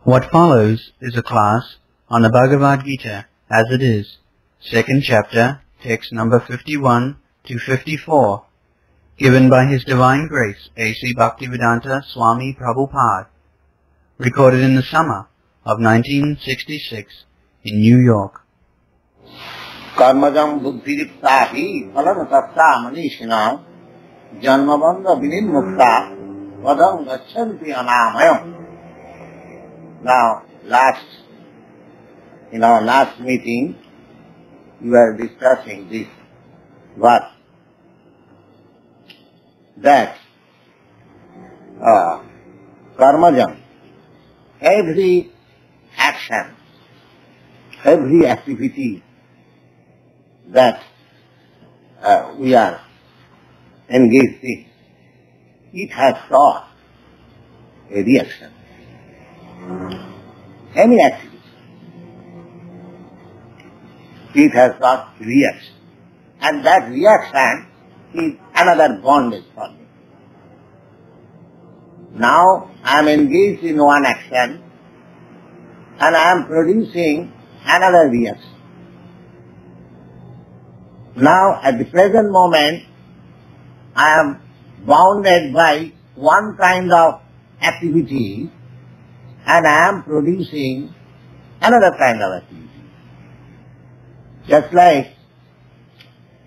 What follows is a class on the Bhagavad Gita as it is, second chapter, text number 51 to 54, given by His Divine Grace A.C.Bhaktivedanta Swami Prabhupada, recorded in the summer of 1966 in New York. Karmajam buddhiriptahi phalam tatta manishina janmabandha vinimukta vadam gachanti anamayam. Now, in our last meeting, we were discussing this verse, that karmajam, every action, every activity that we are engaged in, it has got a reaction. Any activity, it has got reaction. And that reaction is another bondage for me. Now I am engaged in one action and I am producing another reaction. Now at the present moment I am bounded by one kind of activity and I am producing another kind of activity. Just like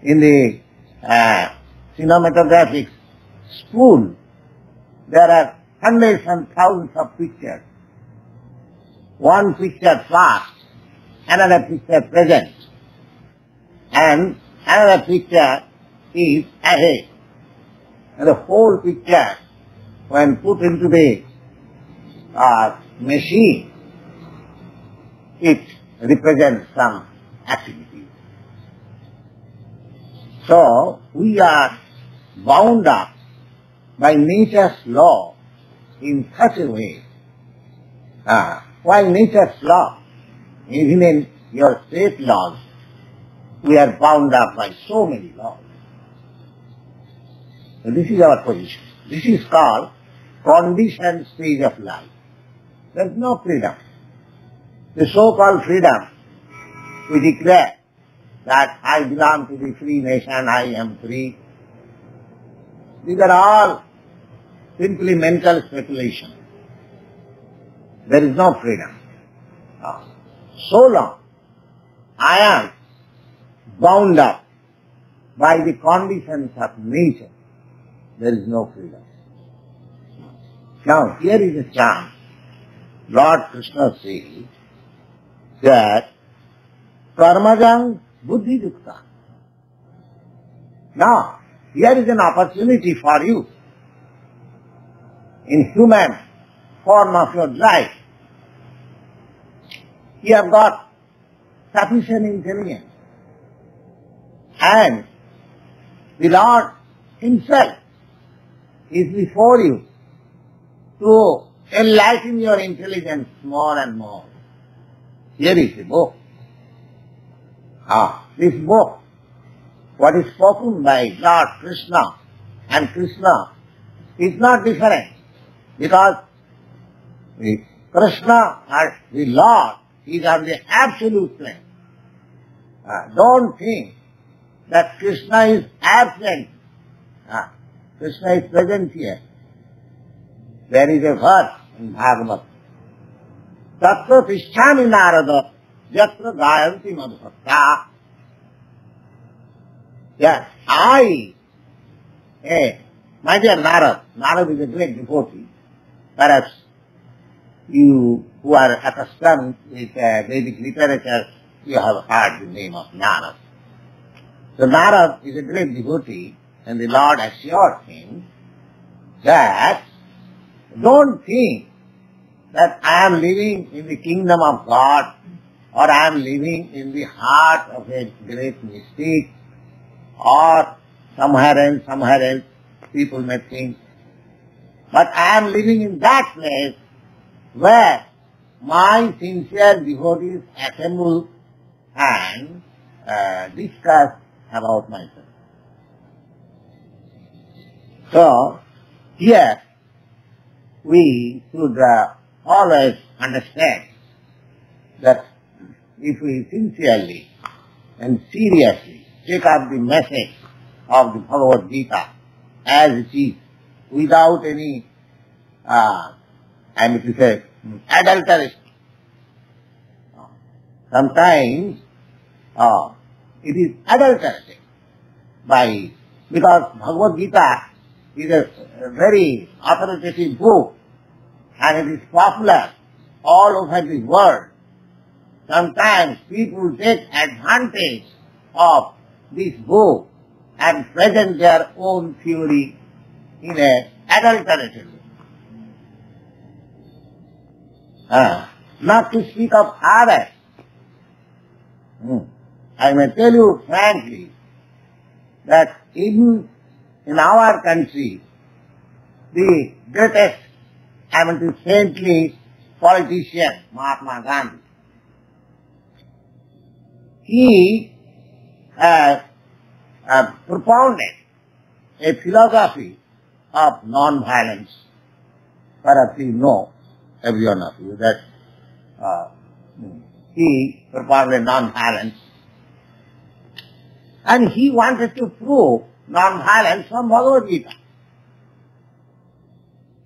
in the cinematographic spool, there are hundreds and thousands of pictures. One picture past, another picture present, and another picture is ahead. And the whole picture, when put into the machine, it represents some activity. So, we are bound up by nature's law in such a way, while nature's law, even in your state laws, we are bound up by so many laws. So this is our position. This is called conditioned stage of life. There is no freedom. The so-called freedom, we declare that I belong to the free nation, I am free. These are all simply mental speculation. There is no freedom. So long I am bound up by the conditions of nature, there is no freedom. Now here is a chant. Lord Krishna says that karmajam buddhi dukta. Now, here is an opportunity for you in human form of your life. You have got sufficient intelligence, and the Lord Himself is before you to enlighten your intelligence more and more. Here is the book. This book, what is spoken by Lord Krishna and Krishna, is not different, because Krishna, or the Lord, is on the absolute plane. Don't think that Krishna is absent. Krishna is present here. There is a verse in Bhagavad. Tatra tishtami narada yatra gayanti madhukta. Yes, my dear Narad, Narad is a great devotee. Perhaps you who are accustomed with Vedic literature, you have heard the name of Narad. So Narad is a great devotee, and the Lord assured him that don't think that I am living in the kingdom of God, or I am living in the heart of a great mystic, or somewhere else people may think. But I am living in that place where my sincere devotees assemble and discuss about myself. So, here we should always understands that if we sincerely and seriously take up the message of the Bhagavad Gita as it is, without any, adulteration. Sometimes it is adulterated because Bhagavad Gita is a very authoritative book and it is popular all over the world. Sometimes people take advantage of this book and present their own theory in a adulterated way. Not to speak of others. I may tell you frankly that in our country, the greatest, saintly politician, Mahatma Gandhi, he propounded a philosophy of non-violence. Perhaps you know, every one of you, that he propounded non-violence. And he wanted to prove non-violence from Bhagavad Gita.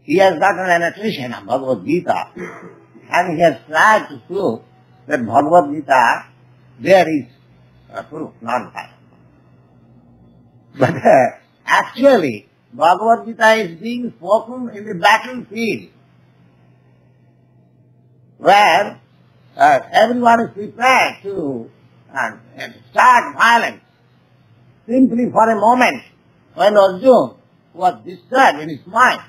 He has got an annotation of Bhagavad Gita and he has tried to prove that Bhagavad Gita, there is proof, non-violence. But actually, Bhagavad Gita is being spoken in the battlefield, where everyone is prepared to start violence simply for a moment, when Arjuna was disturbed in his mind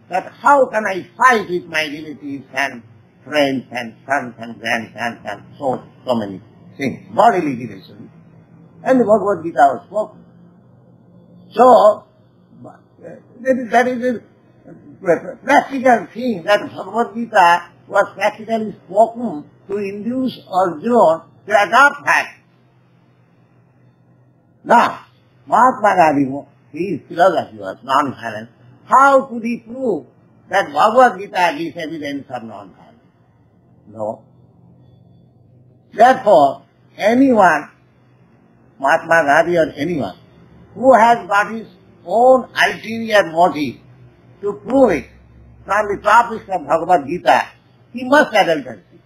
that how can I fight with my relatives and friends and sons and grandsons and so many things, bodily relations. And the Bhagavad Gita was spoken. So, that is a practical thing, that Bhagavad Gita was practically spoken to induce Arjuna to adopt that. Now, Mahatma Gandhi, his philosophy was non-violence. How could he prove that Bhagavad Gita gives evidence of non-violence? No. Therefore, anyone, Mahatma Gandhi or anyone, who has got his own ulterior motive to prove it from the topics of Bhagavad Gita, he must adulterate it.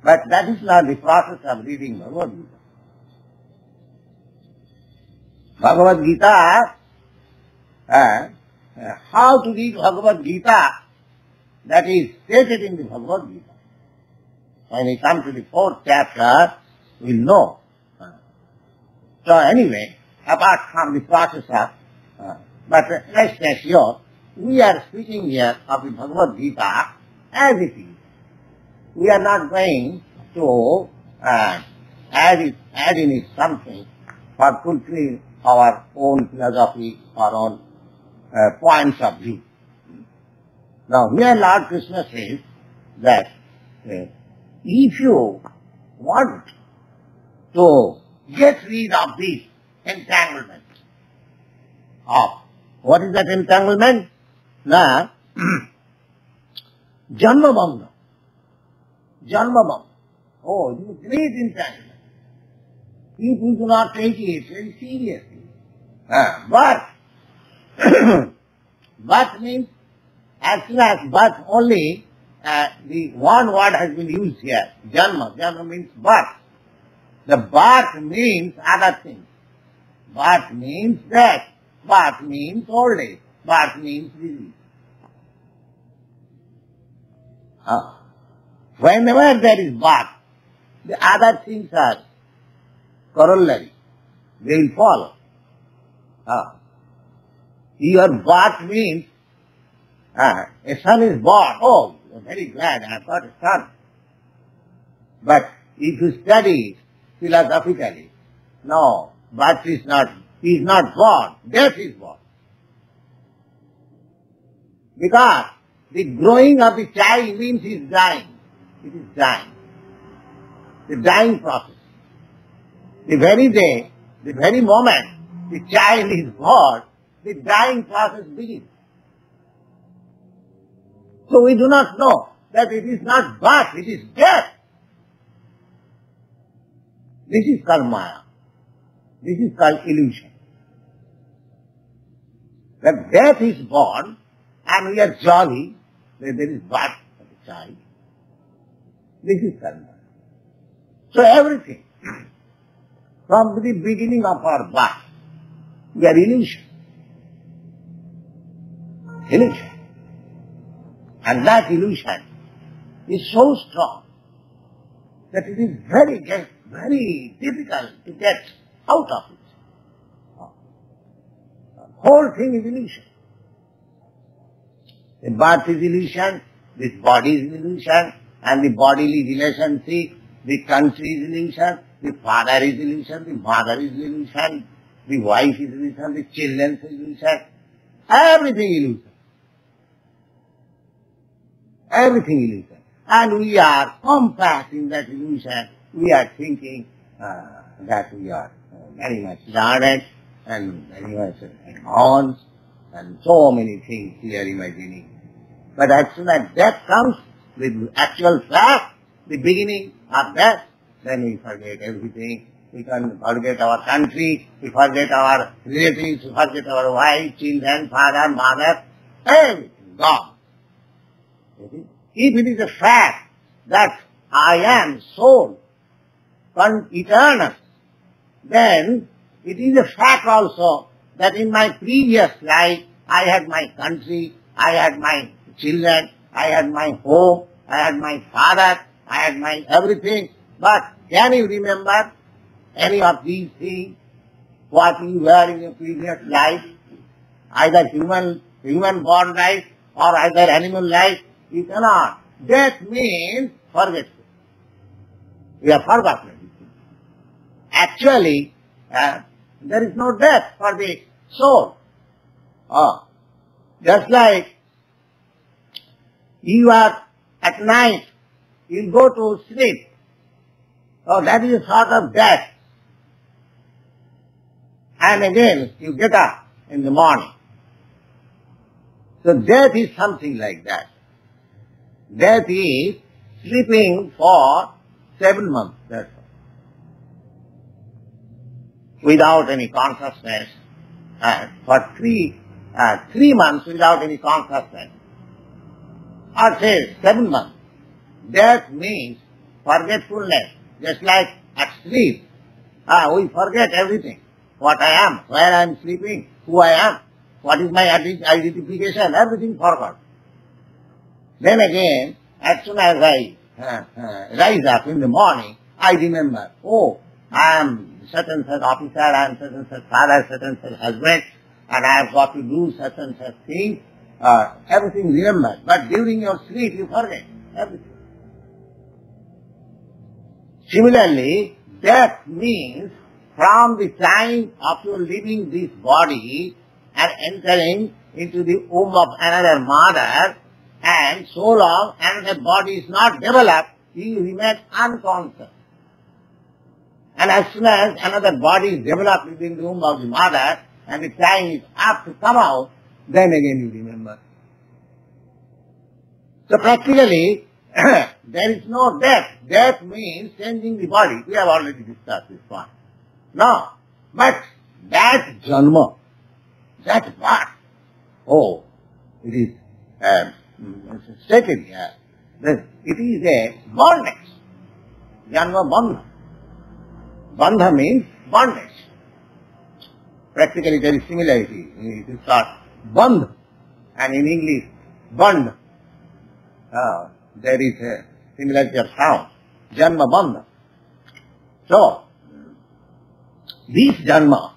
But that is not the process of reading Bhagavad Gita. Bhagavad Gita, how to read Bhagavad Gita, that is stated in the Bhagavad Gita. When we come to the 4th chapter, we'll know. So anyway, apart from the process of, but rest assured, we are speaking here of the Bhagavad Gita as it is. We are not going to add in it something for fulfilling our own philosophy, our own points of view. Now here Lord Krishna says that if you want to get rid of this entanglement, what is that entanglement? Now, Janma Bhanga. Oh, this is great entanglement. People do not take it very seriously. But means, as soon as but only, the one word has been used here, Janma. Janma means birth. The birth means other things. Birth means death. Birth means old age. Birth means disease. Whenever there is birth, the other things are corollary. They will follow. Your birth means a son is born. Oh, you are very glad I have got a son. But if you study philosophically, no, birth is not, he is not born, death is born. Because the growing of the child means he is dying. It is dying. The dying process. The very day, the very moment the child is born, the dying process begins. So we do not know that it is not birth, it is death. This is called Maya. This is called illusion. That death is born and we are jolly, that there is birth of the child. This is called Maya. So everything, from the beginning of our birth, we are illusion. Illusion. And that illusion is so strong that it is very difficult to get out of it. The whole thing is illusion. The birth is illusion, this body is illusion, and the bodily relationship, the country is illusion, the father is illusion, the mother is illusion, the wife is illusion, the children is illusion, everything illusion. Everything illusion. And we are compact in that illusion. We are thinking that we are very much learned and very much advanced and so many things we are imagining. But as soon as death comes, the actual fact, the beginning of death, then we forget everything. We can forget our country, we forget our relatives, we forget our wife, children, father, mother, everything gone. If it is a fact that I am soul, eternal, then it is a fact also that in my previous life I had my country, I had my children, I had my home, I had my father, I had my everything. But can you remember any of these things, what you were in your previous life? Either human born life or either animal life? You cannot. Death means forgetful. We have forgotten everything. Actually, there is no death for the soul. Just like you are at night, you go to sleep. That is a sort of death. And again, you get up in the morning. So death is something like that. Death is sleeping for 7 months, that's all. Without any consciousness, for 3 months without any consciousness. Or say 7 months. Death means forgetfulness. Just like at sleep, we forget everything. What I am, where I am sleeping, who I am, what is my identification, everything forgot. Then again, as soon as I rise up in the morning, I remember, I am such and such officer, I am such and such father, such and such husband, and I have got to do such and such things. Everything remembered. But during your sleep, you forget everything. Similarly, death means from the time of your leaving this body and entering into the womb of another mother, and so long another body is not developed, you remain unconscious. And as soon as another body is developed within the womb of the mother, and the time is up to come out, then again you remember. So practically, there is no death. Death means changing the body. We have already discussed this point. No. But that janma, that birth, it is stated here that it is a bondage. Janma bandha. Bandha means bondage. Practically there is similarity. It is called bandh, and in English, band. There is a similarity of sound. Janma bandha. So, this janma,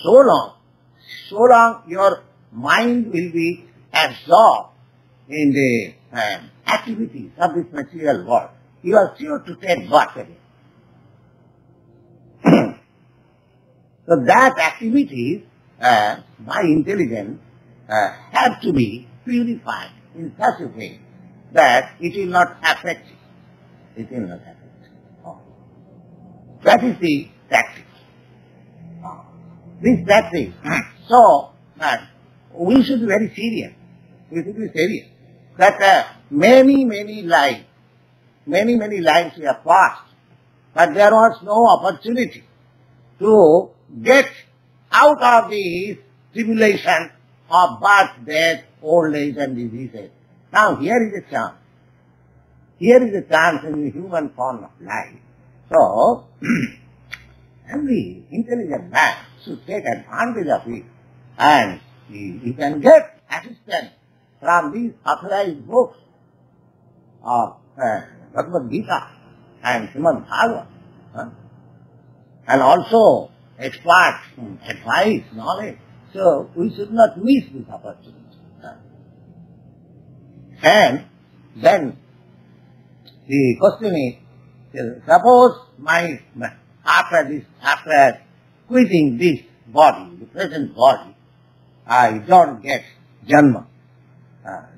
so long your mind will be absorbed in the activities of this material world, you are sure to take birth again. So that activities by intelligence have to be purified in such a way that it will not affect you. It will not affect you. That is the tactics. This tactics. So, we should be very serious. We should be serious. that many lives we have passed, but there was no opportunity to get out of the tribulation of birth, death, old age and diseases. Now here is a chance. Here is a chance in the human form of life. So, every intelligent man should take advantage of it, and he can get assistance from these authorized books of Bhagavad Gita and Srimad Bhagavatam, and also expert advice, knowledge. So we should not miss this opportunity. And then the question is, suppose after quitting this body, the present body, I don't get janma.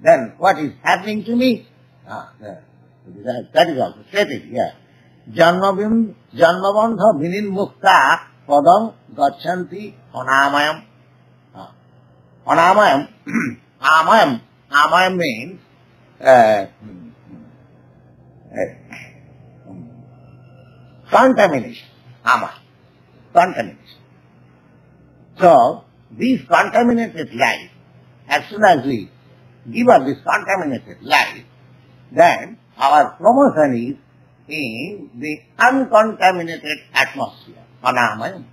Then what is happening to me? That is also stated here. Janmabandha vinin mukta padam gachanti anamayam. Anamayam, amayam means contamination. Contamination. So, this contaminated life, as soon as we give up this contaminated life, then our promotion is in the uncontaminated atmosphere. Anamayam.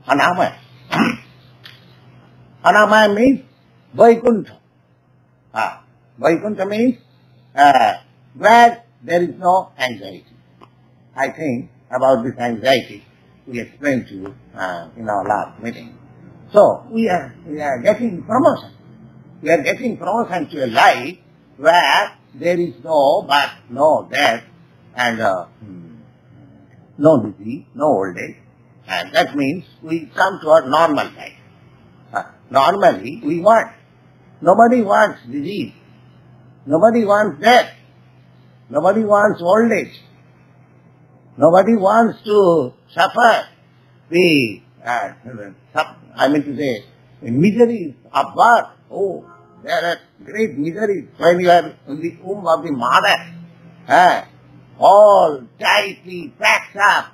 Anamayam. Anamayam means Vaikuntha. Vaikuntha means where there is no anxiety. I think about this anxiety we explained to you in our last meeting. So we are getting promotion. We are getting promotion to a life where there is no birth, no death, and no disease, no old age. And that means we come to a normal life. Normally we want. Nobody wants disease. Nobody wants death. Nobody wants old age. Nobody wants to suffer the, miseries of birth. Oh, there are great miseries when you are in the womb of the mother. All tightly packed up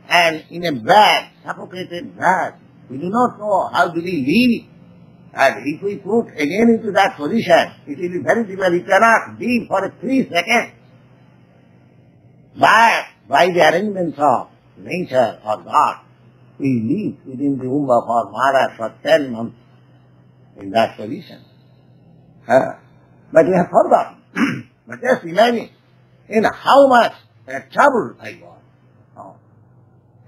and in a bag, suffocated bag. We do not know how do we live. And if we put again into that position, it will be very difficult. We cannot be for 3 seconds. But by the arrangements of nature or God, we live within the womb of our mother for 10 months in that position. But we have forgotten. But just imagine in how much trouble I was.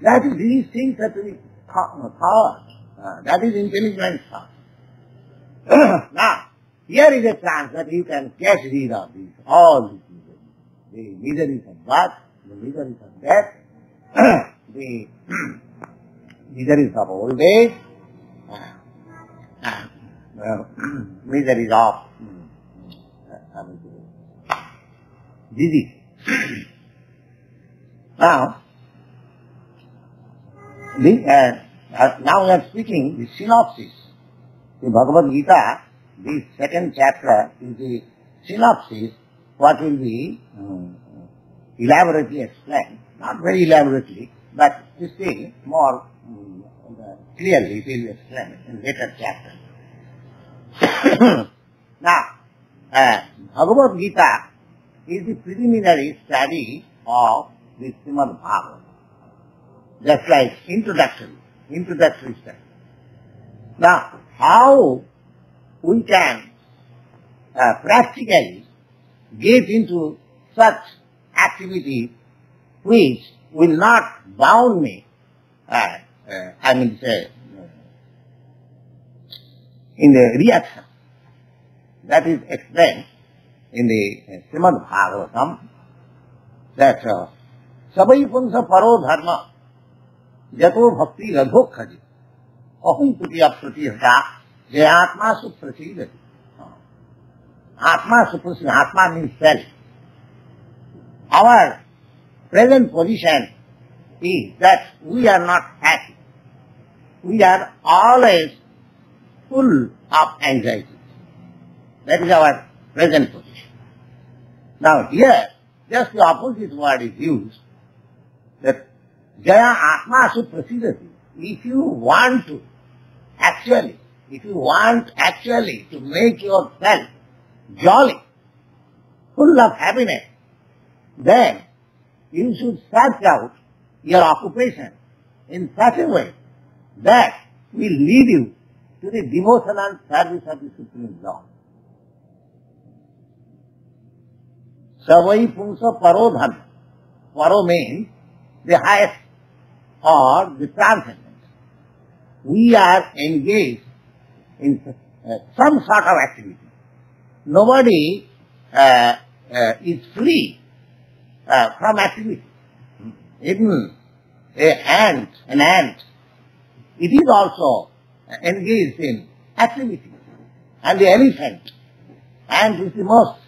That is these things that we thought. That is intelligent thought. Now, here is a chance that you can get rid of these, all these miseries. The miseries of birth, the miseries of death, the miseries of old age, miseries of disease. Now we are speaking the synopsis. The Bhagavad Gita, the second chapter, is the synopsis, what will be elaborately explained. Not very elaborately, but still more clearly it will be explained in later chapters. Now, Bhagavad Gita is the preliminary study of the Srimad Bhagavatam. Just like introductory study. Now, how we can practically get into such activities which will not bound me, in the reaction. That is explained in the Srimad Bhagavatam that Sabai punsa paro dharma jato bhakti radho khaji ahum putiya pratihata jayatma suprasidati. Atma suprasidati. Atma means self. Our present position is that we are not happy. We are always full of anxiety. That is our present position. Now here, just the opposite word is used, that Jaya Atma Su Prasidati. If you want actually to make yourself jolly, full of happiness, then you should search out your occupation in such a way that will lead you to the devotional service of the Supreme Lord. Savai Pungsa Paro Dharma. Paro means the highest or the transcendent. We are engaged in some sort of activity. Nobody is free from activity. Even an ant, it is also engaged in activity. And the elephant, ant is the most,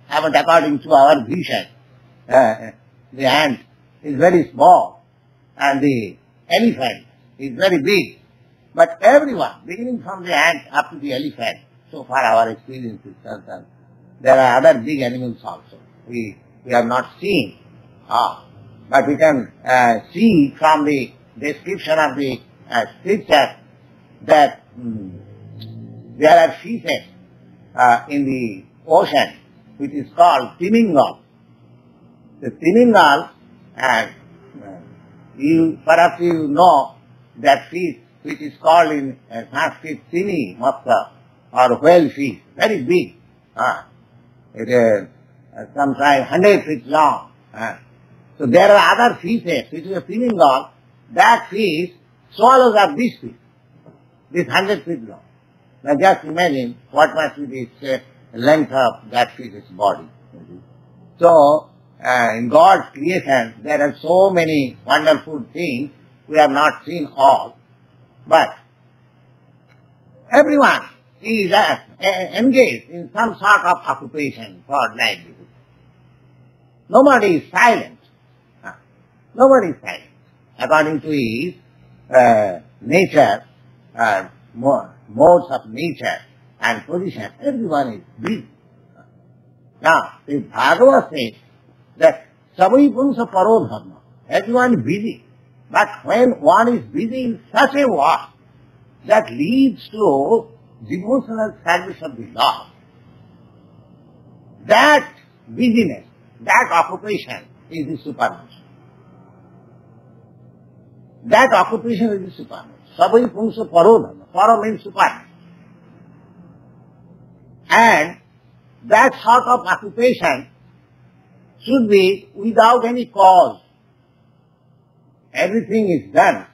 according to our vision, the ant is very small and the elephant is very big. But everyone, beginning from the ant up to the elephant, so far our experience is concerned, there are other big animals also. We have not seen, but we can see from the description of the scripture that there are fishes in the ocean which is called Timingal. The Timingal, perhaps you know that fish which is called in Sanskrit Timi Matsya or whale fish, very big. It is sometimes 100 feet long. So there are other fishes which is a Timingal. That fish swallows up this fish, this 100 feet long. Now just imagine what must be the length of that fish's body. So in God's creation there are so many wonderful things. We have not seen all. But everyone is engaged in some sort of occupation for livelihood. Nobody is silent. Nobody is silent. According to his nature, modes of nature and position, everyone is busy. Now, the Bhagavad says that Savai Pungsa Paro Dharma. Everyone is busy. But when one is busy in such a way that leads to devotional service of the Lord, that busyness, that occupation is the supernatural. That occupation is the supernatural. Savai Pungsa Paro Dharma. Paro means supernatural. And that sort of occupation should be without any cause. Everything is done.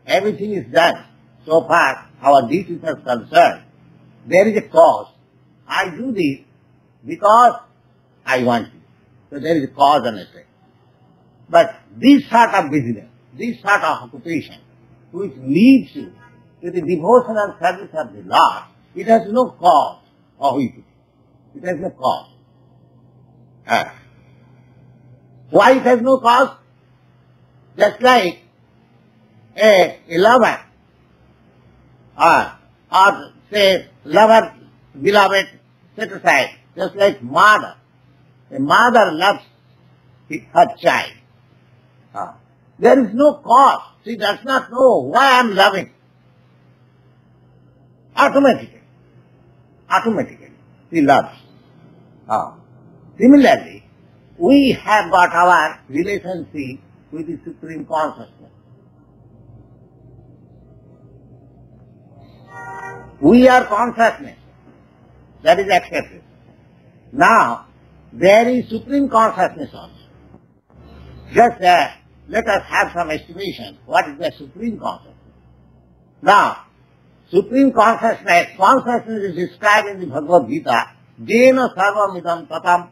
Everything is done. So far, our duties are concerned. There is a cause. I do this because I want to. So there is a cause and effect. But this sort of business, this sort of occupation, which leads you to the devotional service of the Lord, it has no cause of it. It has no cause. Why it has no cause? Just like a lover, or say lover, beloved, set aside, just like mother. A mother loves her child. There is no cause. She does not know why I am loving. Automatically, she loves. Similarly, we have got our relationship with the Supreme Consciousness. We are consciousness. That is accepted. Now, there is Supreme Consciousness also. Just let us have some estimation. What is the Supreme Consciousness? Now, Supreme Consciousness is described in the Bhagavad Gita. Jena sarvamidam tatam.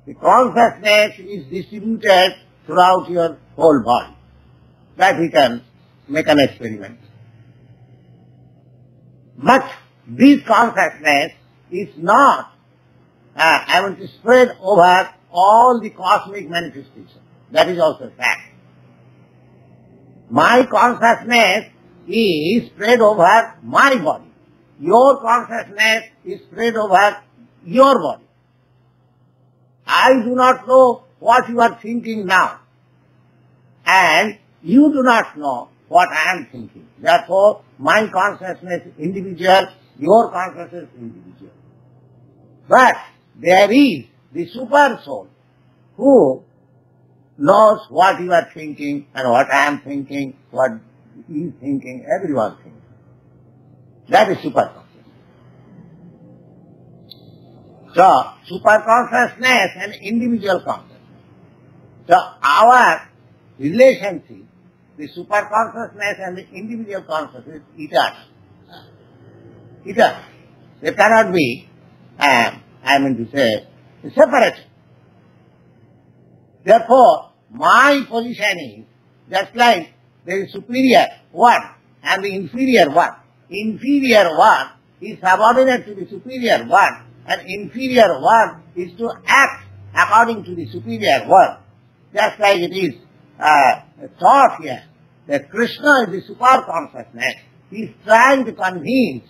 The consciousness is distributed throughout your whole body. That we can make an experiment. But this consciousness is not spread over all the cosmic manifestations. That is also a fact. My consciousness is spread over my body. your consciousness is spread over your body. I do not know what you are thinking now. And you do not know what I am thinking. Therefore, my consciousness is individual, your consciousness is individual. But there is the super soul who knows what you are thinking and what I am thinking, what he is thinking, everyone thinks. That is super consciousness. So, super consciousness and individual consciousness. So, our relationship, the super consciousness and the individual consciousness is eternal. Eternal. They cannot be, separated. Therefore, my position is just like there is superior one and the inferior one. Inferior one is subordinate to the superior one, and inferior one is to act according to the superior one. Just like it is taught here that Krishna is the super consciousness. He is trying to convince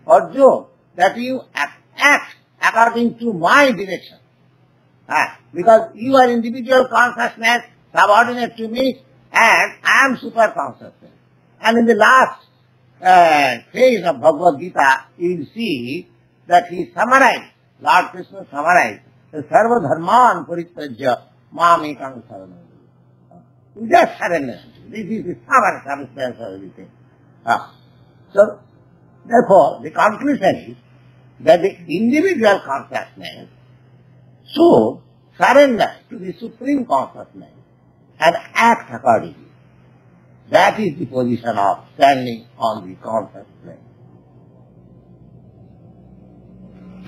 Arjuna that you act according to my direction. Because you are individual consciousness, subordinate to me, and I am super consciousness. And in the last phase of Bhagavad Gita, you will see that he summarized, Lord Krishna summarized, the Sarva Dharman Parityajya Mamekam Saranam. You just surrender. This is the substance of everything. So, therefore, the conclusion is that the individual consciousness should surrender to the supreme consciousness and act accordingly. That is the position of standing on the conscious plane.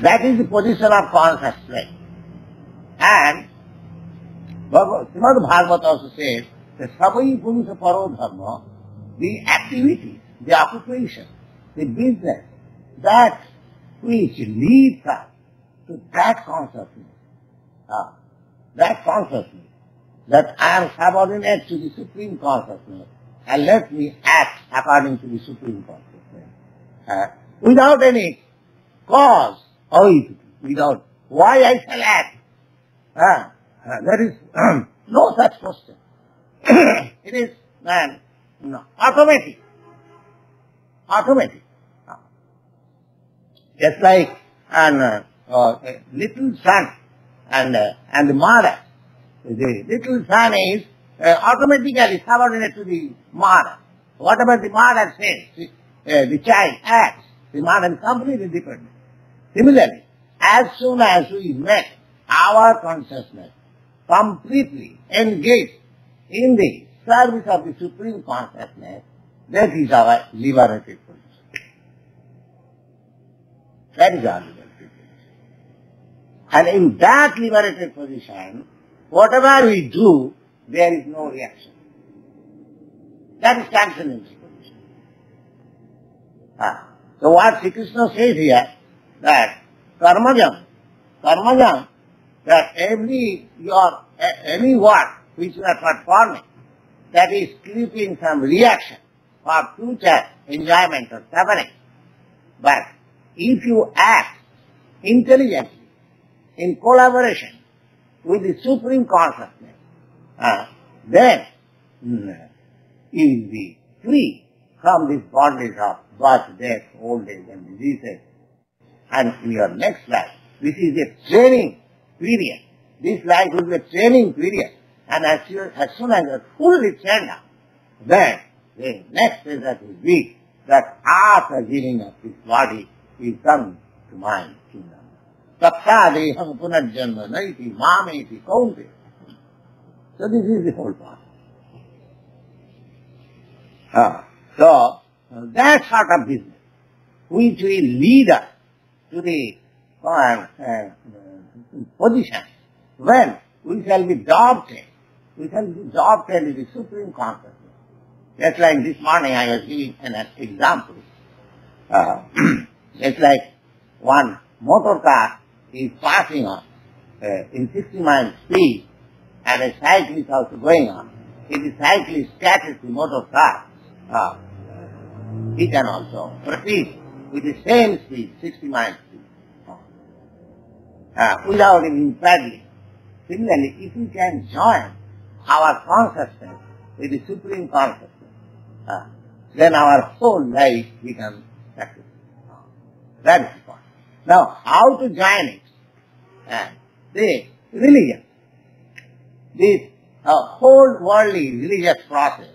That is the position of conscious plane. And Srimad Bhagavatam also says that Savai Purusha Paro Dharma, the activity, the occupation, the business, that which leads us to that consciousness. That consciousness, that I am subordinate to the supreme consciousness, and let me act according to the supreme consciousness. Without any cause, without why I shall act. There is no such question. It is automatic. Automatic. Just like a little son and the mother. The little son is automatically subordinate to the mother. Whatever the mother says, the child acts. The mother is completely dependent. Similarly, as soon as we make our consciousness completely engaged in the service of the supreme consciousness, that is our liberated position. That is our liberated position. And in that liberated position, whatever we do, there is no reaction. That is transcendental position. So what Sri Krishna says here, that karmajam, that any work which you are performing, that is creating some reaction for future enjoyment or suffering. But if you act intelligently, in collaboration with the supreme consciousness, then you will be free from this bondage of birth, death, old age and diseases. And in your next life, this is a training period. This life will be a training period. And as soon as you are fully trained up, then the next result will be that after giving up this body, we come to my kingdom. Tapta deham punarjanma naiti mameti kaunte. So this is the whole part. So that sort of business, which will lead us to the position when we shall be dovetailed. We shall be dovetailed in the supreme consciousness. Just like this morning I was giving an example. It's like one motor car is passing on in 60 miles speed and a cyclist also going on. If the cyclist catches the motor car, he can also proceed with the same speed, 60 miles speed, without even paddling. Similarly, if we can join our consciousness with the Supreme Consciousness, then our whole life becomes successful. That is the point. Now, how to join it? The religion. This whole worldly religious process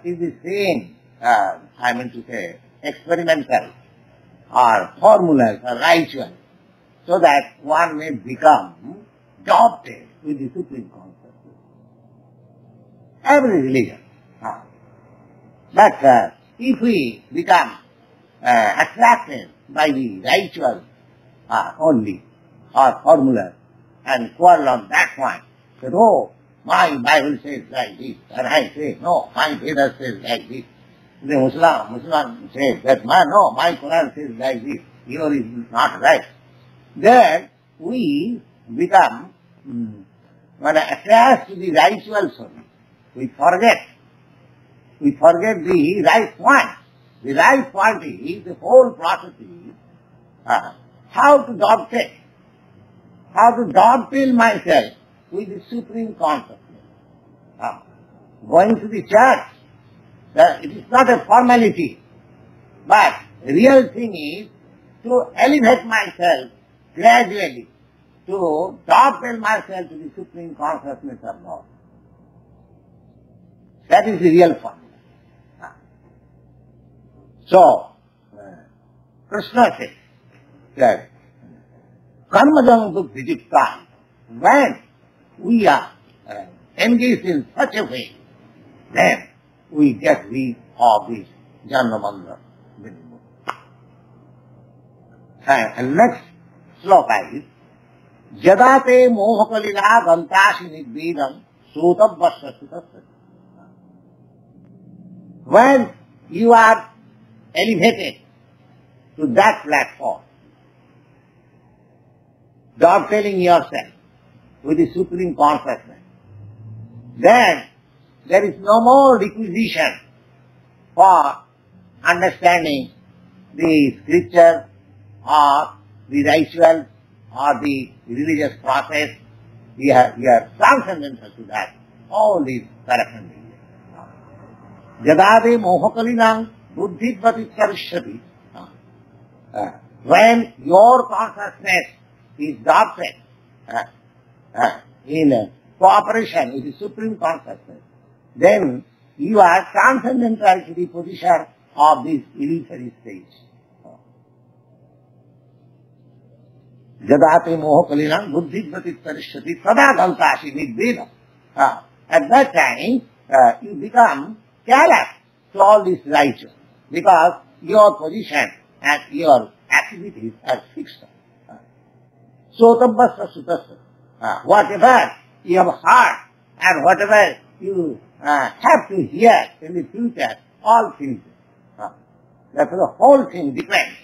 is the same, I mean to say, experimental or formulas or rituals, so that one may become adopted with the Supreme Consciousness. Every religion. But if we become attracted by the rituals only, or formulas, and quarrel on that point, that, oh, my Bible says like this, and I say, no, my Veda says like this. The Muslim says that, no, my Quran says like this, yours is not right. Then we become attached to the rituals only. We forget the right point. The right point is, the whole process is, how to dovetail myself with the Supreme Consciousness. Going to the church, it is not a formality, but the real thing is to elevate myself gradually, to dovetail myself to the Supreme Consciousness of Lord. That is the real formula. So, Krishna says that karmajam bhukti, when we are engaged in such a way, then we get rid of this janma mandra. And next sloka is Jadate mohakalila gantashi nidvedam sotabvasya sutasya. When you are elevated to that platform, dovetailing yourself with the Supreme Consciousness, then there is no more requisition for understanding the scripture or the rituals or the religious process. We are transcendental to that. All these corrections. Jadade mohakalina buddhidvati karishyati. When your consciousness is adopted in cooperation with the Supreme Consciousness, then you are transcendental to the position of this illusory stage. Jadate mohakalina buddhidvati karishyati sada gantashi nidvedam. At that time, you become callous to all these rituals, because your position and your activities are fixed. Sotabhasya sutasya. Whatever you have heard and whatever you have to hear in the future, all things. Therefore the whole thing depends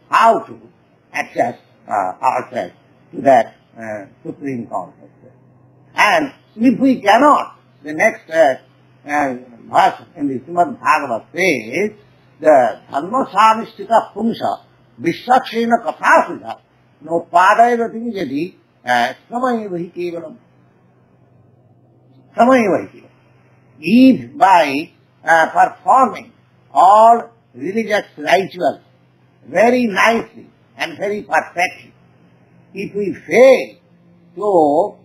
how to adjust ourselves to that Supreme Consciousness. And if we cannot, the next verse in the Srimad Bhagavad says, the dharma sanishtita pumsa vishakshena kathasudha no padayava tinjati samayeva hi kevalam. Samayeva hi kevalam. If by performing all religious rituals very nicely and very perfectly, if we fail to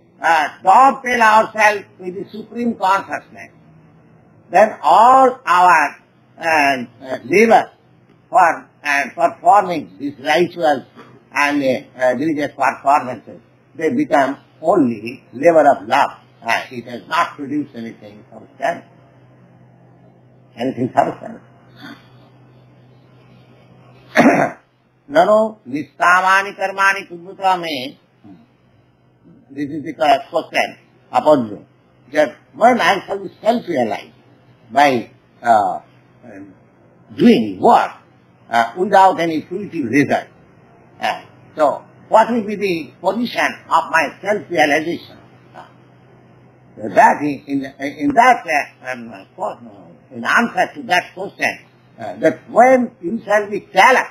dovetail ourselves with the Supreme Consciousness, then all our labor for performing these rituals and religious performances, they become only labor of love. It has not produced anything substantial. Nano nistamani karmani kudbuta me. This is the question upon you. That when I shall be self-realized by doing work without any fruitive result. So, what will be the position of my self-realization? That in answer to that question, that when you shall be callous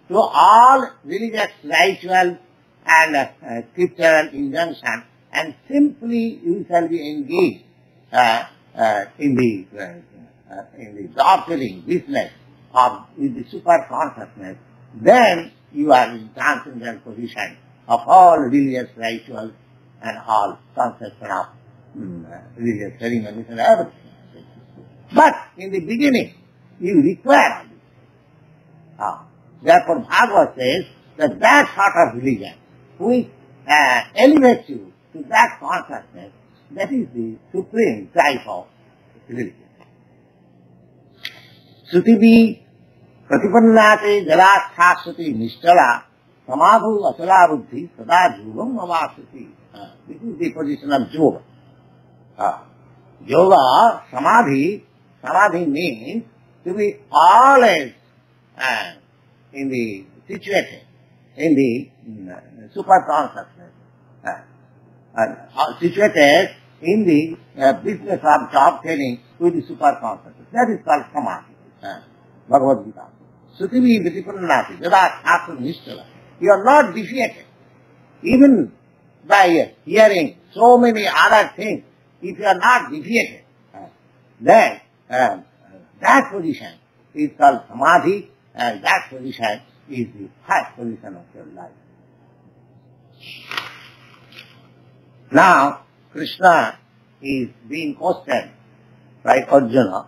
to all religious rituals and scriptural injunctions, and simply you shall be engaged in the dovetailing business with the super consciousness, then you are in transcendental position of all religious rituals and all conception of religious ceremonies and everything. But in the beginning, you require all this. Therefore, Bhagavad says that that sort of religion which elevates you to that consciousness, that is the supreme type of religion. Sutivi pratipannate jalasthasati nishtala samadhu asala buddhi sada jugam avasati. This is the position of yoga. Yoga, samadhi means to be always situated in the super consciousness, situated in the business of dovetailing with the super consciousness. That is called samadhi. Bhagavad Gita. Sutivi vitipannati yada shastra nishtala. You are not defeated. Even by hearing so many other things, if you are not defeated, then that position is called samadhi, and that position is the highest position of your life. Now, Krishna is being questioned by Arjuna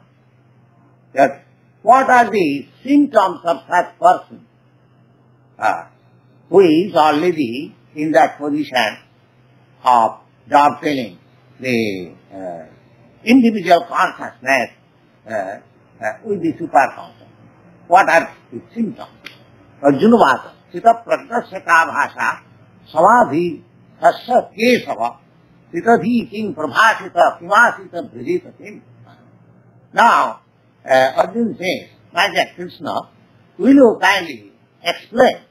that what are the symptoms of such person who is already in that position of dovetailing the individual consciousness with the super consciousness. What are the symptoms? Arjuna Vasa, Sita Pragnasya Bhasha, Samadhi, Tasya Kesava, Sitadhi King Prabhasita, Kimasita Bhajita King. Now, Arjuna says, my dear Krishna, will you kindly explain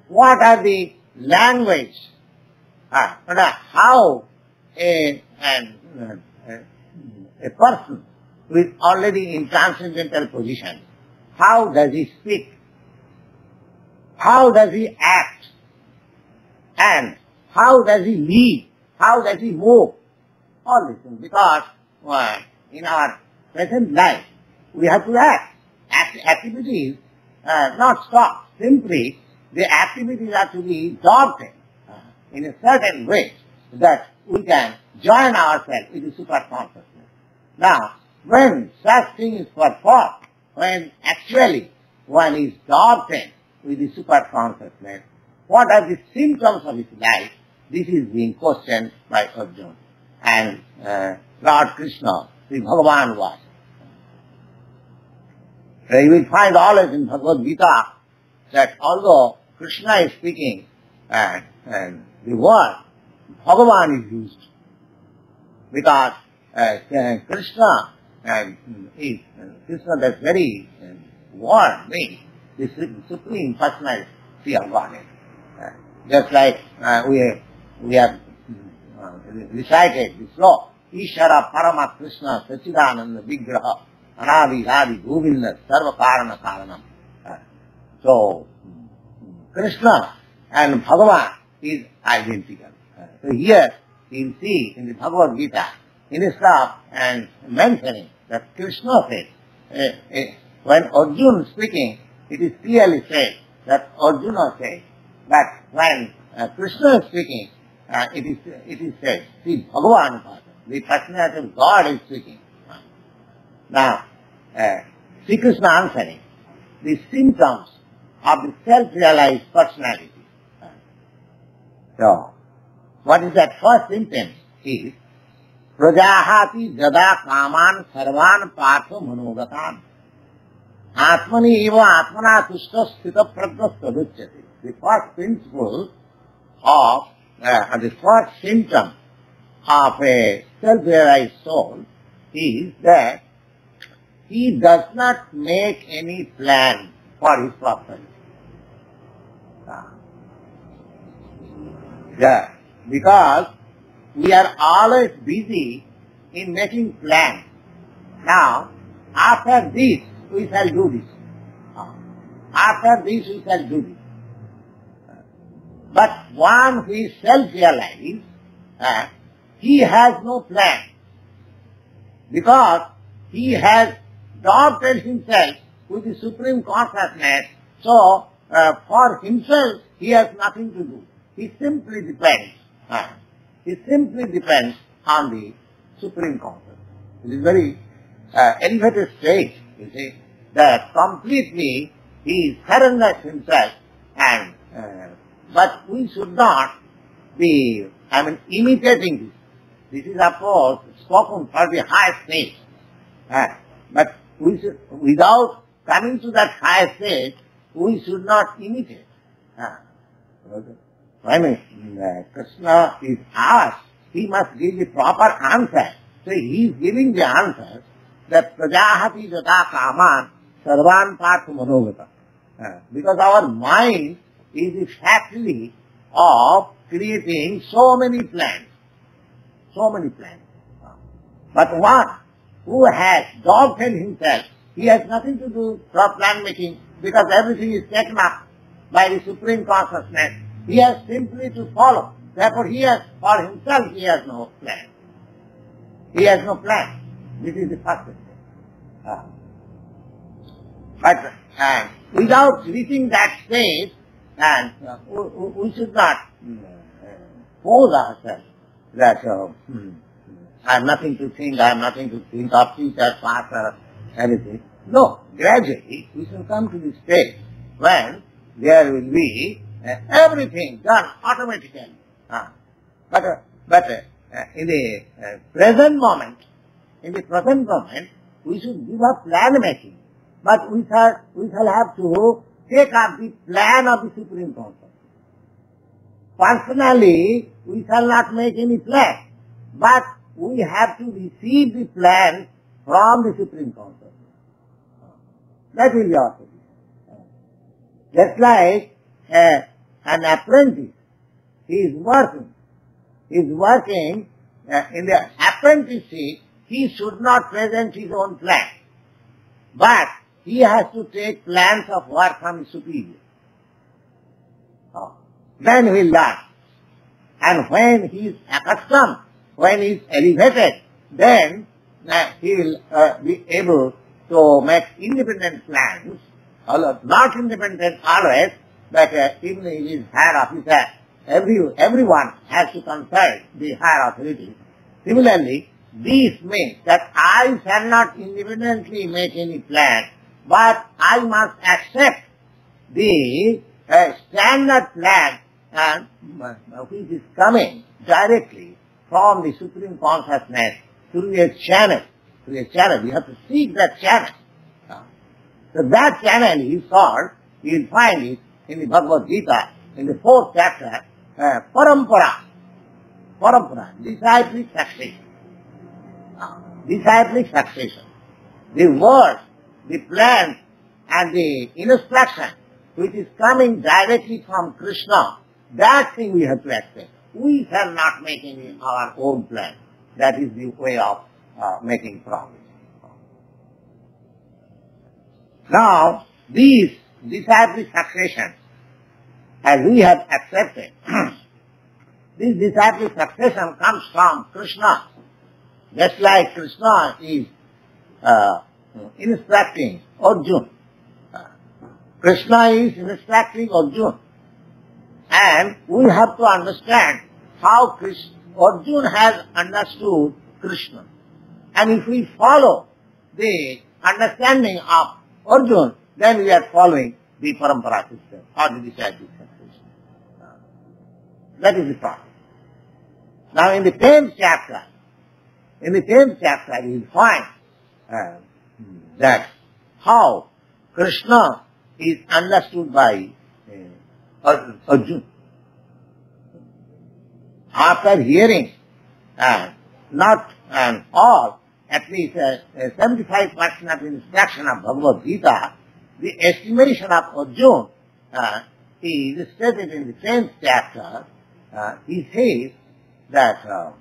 what are the language, how a person who is already in transcendental position, how does he speak, how does he act, and how does he live, how does he move, all these things. Because in our present life, we have to act. Activities not stop. Simply, the activities are to be adopted in a certain way that we can join ourselves with the super consciousness. Now, when such thing is performed, when actually one is adopted with the super consciousness, what are the symptoms of his life? This is being questioned by Arjuna. And Lord Krishna, Sri Bhagavan was. You will find always in Bhagavad Gita that although Krishna is speaking and the word Bhagavan is used, because Krishna that very word means the supreme personality of Godhead. Just like we have recited this law, Ishara Parama Krishna Sachidananda Vigraha Anadi Adi Govinda Sarva Karana Karanam. So, Krishna and Bhagavan is identical. So here, you see in the Bhagavad Gita, instead of and mentioning that Krishna says, when Arjuna is speaking, it is clearly said that Arjuna says, but when Krishna is speaking, it is said, see Bhagavan, the personality of God is speaking. Now, Sri Krishna answering, the symptoms of the self-realized personality. So, what is that first symptom? Is Prajahati jada kaman sarvan partho manogatan atmani eva atmana tushta sthita prajna saduchyati. The first principle of, the first symptom of a self-realized soul is that he does not make any plan for his prosperity. Yeah, because we are always busy in making plans. Now, after this, we shall do this. After this, we shall do this. But one who is self-realized, he has no plan. Because he has adopted himself with the Supreme Consciousness, so for himself he has nothing to do. He simply depends. He simply depends on the Supreme Consciousness. It is very elevated state, you see, that completely he surrenders himself, and but we should not be, imitating this. This is of course spoken for the high state. But we should, without coming to that high state, we should not imitate. When Krishna is asked, he must give the proper answer. So he is giving the answer that prajahati jata kaman sarvan partha manogata. Because our mind is the factory of creating so many plans. So many plans. But one who has adopted himself, he has nothing to do with plan making, because everything is taken up by the Supreme Consciousness. He has simply to follow. Therefore he has, for himself, he has no plan. He has no plan. This is the first thing. But without reaching that stage, we should not pose ourselves that I have nothing to think, I have nothing to think of future, past, or anything. No, gradually we shall come to the stage when there will be everything done automatically. But in the present moment, we should give up plan making. But we shall have to take up the plan of the Supreme Consciousness. Personally, we shall not make any plan, but we have to receive the plan from the Supreme Consciousness. That will be our position. Just like an apprentice, he is working in the apprenticeship, he should not present his own plan, but he has to take plans of work from his superior. Then he will learn. And when he is accustomed, when he is elevated, then he will be able to make independent plans, not independent always, but even in his higher officer, everyone has to consult the higher authority. Similarly, this means that I shall not independently make any plan, but I must accept the standard plan which is coming directly from the Supreme Consciousness through a channel. We have to seek that channel. So that channel is called, you will find it in the Bhagavad Gita, in the 4th chapter, parampara, disciplic succession. Disciplic succession. The words, the plans, and the instruction which is coming directly from Krishna, that thing we have to accept. We shall not make any our own plan. That is the way of making progress. Now, these disciplic succession, as we have accepted, this disciplic succession comes from Krishna. Just like Krishna is instructing Arjuna. Krishna is instructing Arjuna. And we have to understand how Arjuna has understood Krishna. And if we follow the understanding of Arjuna, then we are following the parampara system or the disciplic succession. That is the process. Now in the 10th chapter, you will find that how Krishna is understood by Arjuna. After hearing not all, at least 75% of the instruction of Bhagavad Gita, the estimation of Arjuna is stated in the 10th chapter. He says that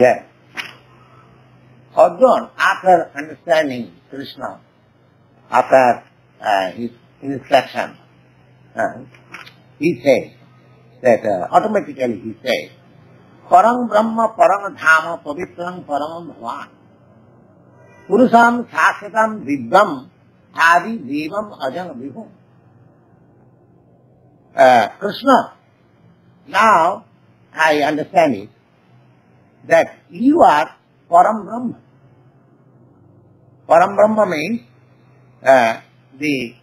Yes. Arjuna, after understanding Krishna, after his instruction, he says that automatically he says, Parang Brahma Parang Dhama Pavitram Paramam Bhavan Purusam Sashatam Divyam Adi Devam Ajam Vibhum. Krishna, now I understand it, that you are Param Brahma. Param Brahma means the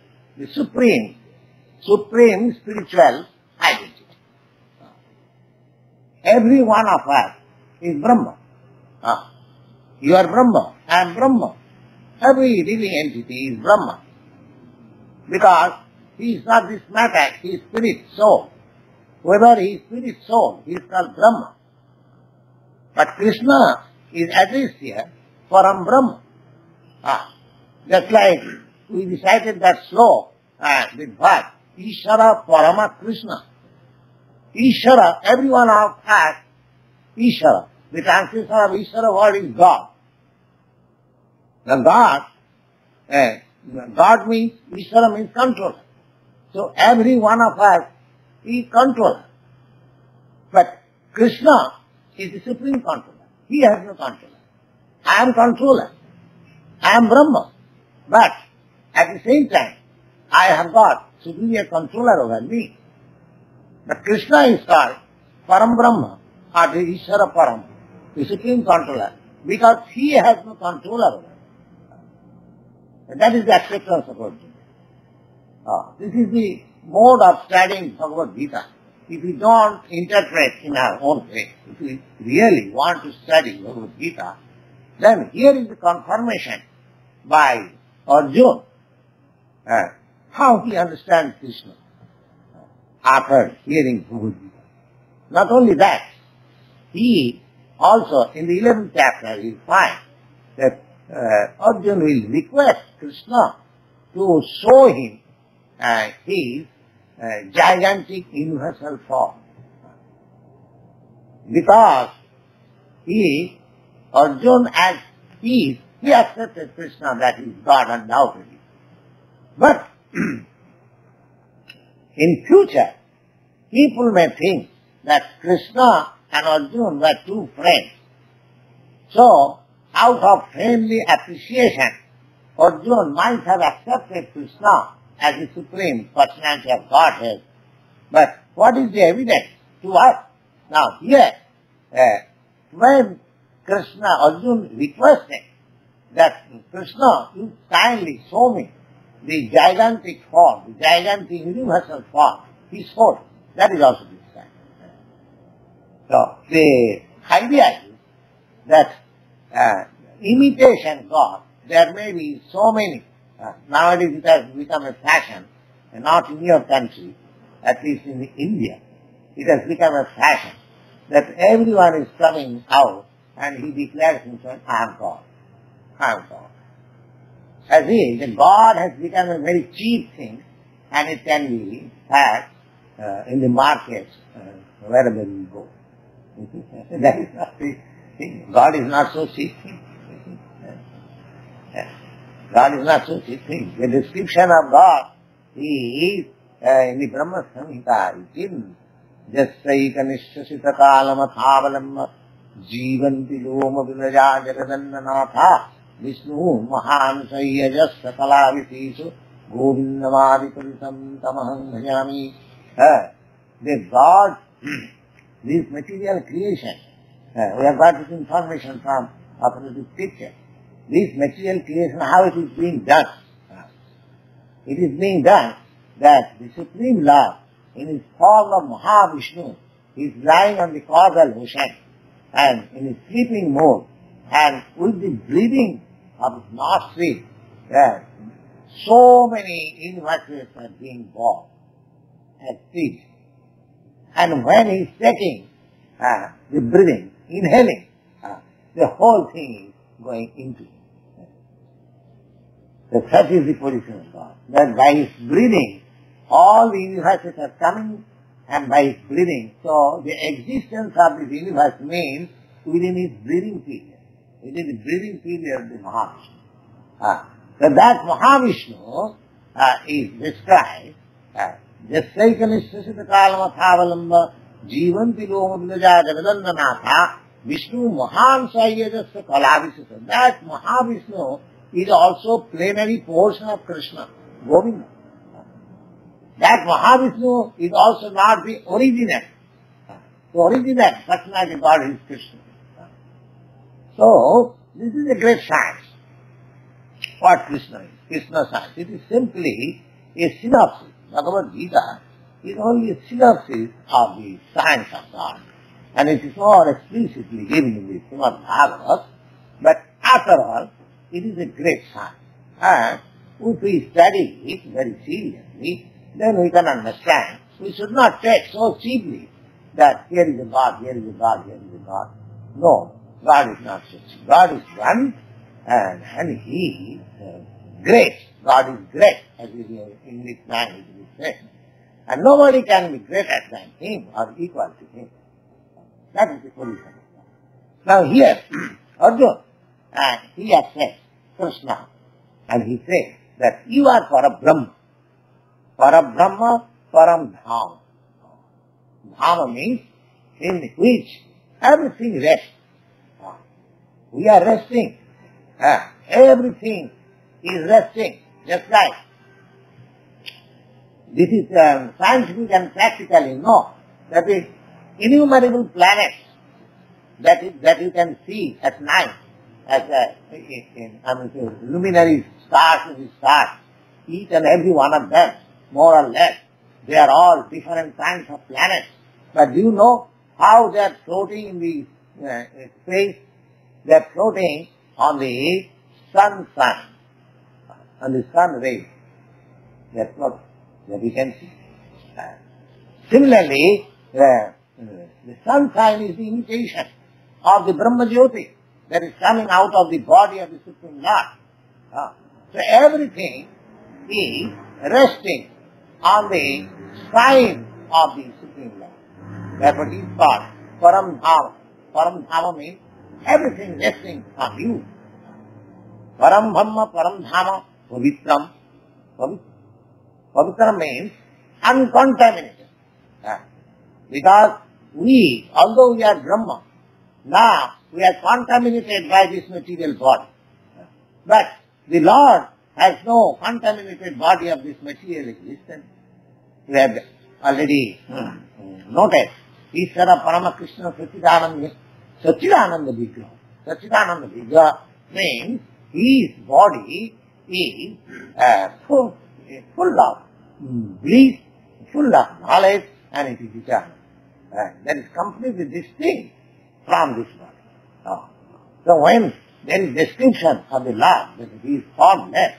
supreme spiritual identity. Every one of us is Brahma. You are Brahma, I am Brahma. Every living entity is Brahma. Because he is not this matter, he is spirit, soul. Whoever is spirit, soul, he is called Brahma. But Krishna is addressed here, Param Brahma. Just like we recited that sloka with verse, Ishara Parama Krishna. Ishara, everyone of us, Ishara. The translation of Ishara word is God. The God means, Ishara means controller. So every one of us is controller. But Krishna is the supreme controller. He has no controller. I am controller. I am Brahma. But at the same time, I have got superior controller over me. But Krishna is called Param Brahma, or the Ishara Param, the supreme controller, because he has no controller over me. And that is the acceptance of Arjuna. This is the mode of studying Bhagavad Gita. If we don't interpret in our own way, if we really want to study Bhagavad Gita, then here is the confirmation by Arjuna how he understands Krishna after hearing Bhagavad Gita. Not only that, he also in the 11th chapter you find that Arjuna will request Krishna to show him his gigantic universal form. Because Arjuna as he accepted Krishna that he is God undoubtedly. But in future, people may think that Krishna and Arjuna were two friends. So, out of friendly appreciation, Arjuna might have accepted Krishna as the supreme personality of Godhead. But what is the evidence to us? Now here, when Arjuna requested that Krishna, you kindly show me the gigantic form, the gigantic universal form, his photo. That is also described. So the idea is that imitation God, there may be so many. Nowadays it has become a fashion, and not in your country, at least in India. It has become a fashion that everyone is coming out and he declares himself, I am God. I am God. As if the God has become a very cheap thing and it can be had in the markets wherever you go. That is not the thing. God is not so cheap thing. God is not so cheap thing. The description of God, he is in the Brahma Samhita, it is Jasaika Nishasita Kalama Thavalamma Jivanti Loma Vilaja Jagadannanatha Vishnu Mahanusaya Jasa Kalavitisu Govindamadi Purisam Tamaham Bhajami. The God, this material creation, we have got this information from operative picture. This material creation, how it is being done. It is being done that the Supreme Lord, in his form of Mahavishnu, is lying on the causal ocean and in his sleeping mode, and with the breathing of his nostrils, so many universes are being born as seeds. And when he is taking the breathing, inhaling, the whole thing is going into him. So such is the position of God. That by his breathing, all the universes are coming, and by his breathing, so the existence of this universe means within his breathing period. Within the breathing period of the Mahavishnu. So that Mahavishnu is described Jasaikanisthasita kalamathavalamma jivanti lomablaja jagadandanatha Vishnu Mahan Sayyajasya Kalavisasa. That Mahavishnu is also plenary portion of Krishna, Govinda. That Mahavishnu is also not the original. The original personality of God is Krishna. So, this is a great science. What Krishna is? Krishna science. It is simply a synopsis. Bhagavad Gita is only a synopsis of the science of God. And it is not explicitly given in the Srimad Bhagavatam, but after all, it is a great science. And if we study it very seriously, then we can understand. We should not take so cheaply that here is a God, here is a God, here is a God. No, God is not such. God is one, and He is great. God is great, as in English language we say. And nobody can be greater than Him or equal to Him. That is the position. Now here, Arjuna, he accepts Krishna, and he says that you are Parabrahma. Parabrahma, Param Dhama. Dhama means in which everything rests. We are resting. Everything is resting, just like this is scientific and practically no. That is innumerable planets that you can see at night as luminary stars and stars. Each and every one of them, more or less, they are all different kinds of planets. But do you know how they are floating in the space? They are floating on the sun, on the sun rays. They are floating, that you can see. Similarly, the sunshine is the imitation of the Brahma Jyoti that is coming out of the body of the Supreme Lord. So everything is resting on the sign of the Supreme Lord. Therefore he is called Param Dhama. Param Dhama means everything resting on you. Param Brahma, Param Dhama, Pavitram. Pavitram means uncontaminated. Because we, although we are Brahma, now we are contaminated by this material body. But the Lord has no contaminated body of this material existence. We have already noticed. Ishvara Parama Krishna Satchidananda Vigraha. Satchidananda Vigraha means his body is full of bliss, full of knowledge, and it is eternal. That is completely distinct from this body. So when there is description of the Lord that he is formless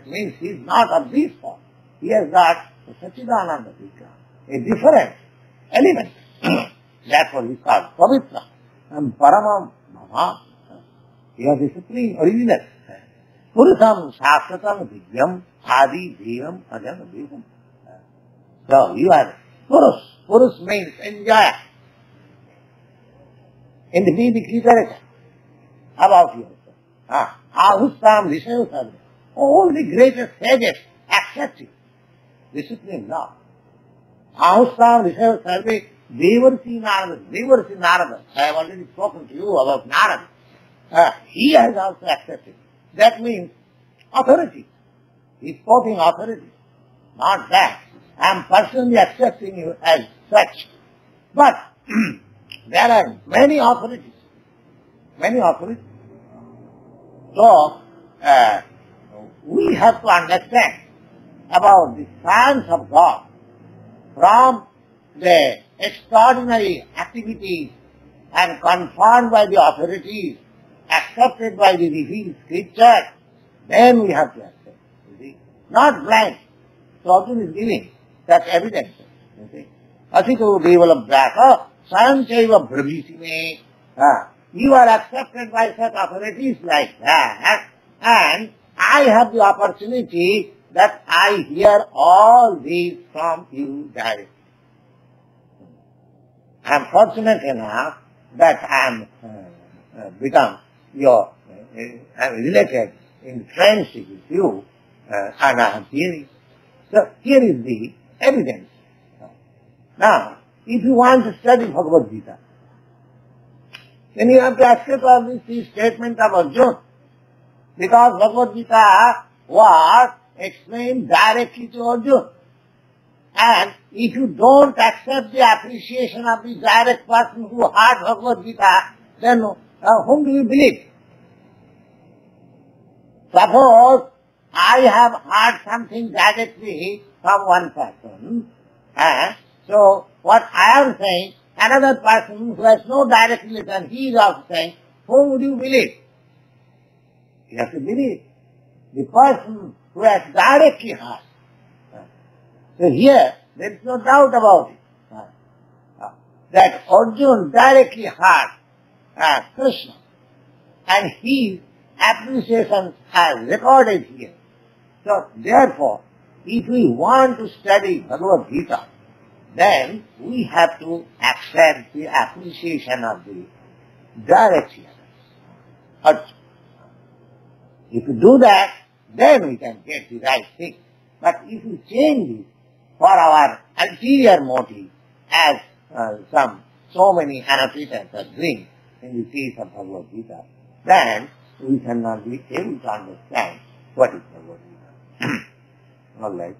means he is not of this form. He has got the Satchidananda Vigraha, a different element. Therefore he is called Pavitra and Paramam Bhava. He is the supreme original. Purusam Shastratam Vidyam Adi Devam Ajam Devam. So you are Purus. Purus means enjoyer. In the Vedic literature, about yourself. Ahustam Vishayu Sarva. All the greatest sages accept you. The Supreme Lord. Ahustam Vishayu Sarva. Devarsi Narada. I have already spoken to you about Narada. He has also accepted. That means authority. He is quoting authority. Not that. I am personally accepting you as such. But there are many authorities. Many authorities. So, we have to understand about the science of God from the extraordinary activities and confirmed by the authorities, accepted by the revealed scripture, then we have to accept. You see? Not blind. So Arjuna is giving that evidence. You see? Asito devala braka, sayanchaiva brahmisi me. You are accepted by such authorities like that, and I have the opportunity that I hear all these from you directly. I am fortunate enough that I am become your, I am related in friendship with you, and I am hearing. So here is the evidence. Now, if you want to study Bhagavad Gita, then you have to accept all these statements of Arjuna. Because Bhagavad Gita was explained directly to Arjuna. And if you don't accept the appreciation of the direct person who heard Bhagavad Gita, then whom do you believe? Suppose I have heard something directly from one person, so what I am saying, another person who has no direct relation, he is also saying, whom would you believe? You have to believe the person who has directly heard. So here, there is no doubt about it. That Arjuna directly heard Krishna, and his appreciations are recorded here. So therefore, if we want to study Bhagavad Gita, then we have to accept the appreciation of the direct hearers, Arjuna. If you do that, then we can get the right thing. But if you change it for our ulterior motive, as so many annotators are doing in the case of Bhagavad Gita, then we cannot be able to understand what is Bhagavad Gita. All right.